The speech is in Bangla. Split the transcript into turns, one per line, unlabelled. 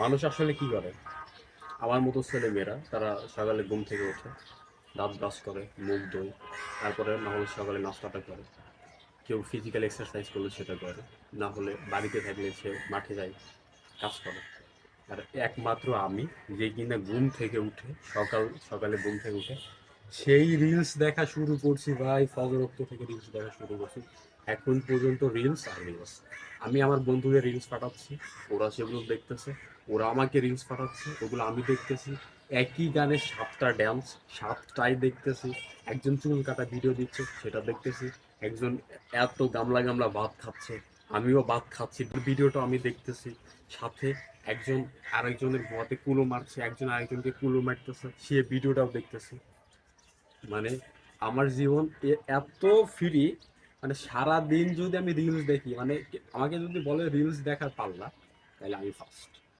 মানুষ আসলে কি করে? আমার মতো ছেলে মেয়েরা তারা সকালে ঘুম থেকে ওঠে, দাঁত ব্রাশ করে, মুখ ধোয়, তারপরে না হলে সকালে নাস্তাটা করে। কেউ ফিজিক্যাল এক্সারসাইজ করলে সেটা করে, না হলে বাড়িতে থাকলে সে মাঠে যায়, কাজ করে। আর একমাত্র আমি, যে কিনা ঘুম থেকে উঠে সকালে ঘুম থেকে উঠে সেই রিলস দেখা শুরু করছি ভাই, ফজর ওয়াক্ত থেকে রিলস দেখা শুরু করছি। এখন পর্যন্ত রিলস আর রিলস। আমি আমার বন্ধুদের রিলস পাঠাচ্ছি, ওরা সেগুলো দেখতেছে। ওরা আমাকে রিলস পাঠাচ্ছে, ওগুলো আমি দেখতেছি। একই গানে 7টা ড্যান্স, 7টাই দেখতেছি। একজন চুল কাটা ভিডিও দিচ্ছে, সেটা দেখতেছি। একজন এত গামলা গামলা ভাত খাচ্ছে, আমিও ভাত খাচ্ছি, ভিডিওটা আমি দেখতেছি। সাথে একজন আরেকজনের ভুয়াতে কুলো মারছে, একজন আরেকজনকে কুলো মারতেছে, সে ভিডিওটাও দেখতেছি। মানে আমার জীবন এত ফ্রি, মানে সারা দিন যদি আমি রিলস দেখি, মানে আমাকে যদি বলে রিলস দেখার পাল্লা, তাহলে আমি ফার্স্ট।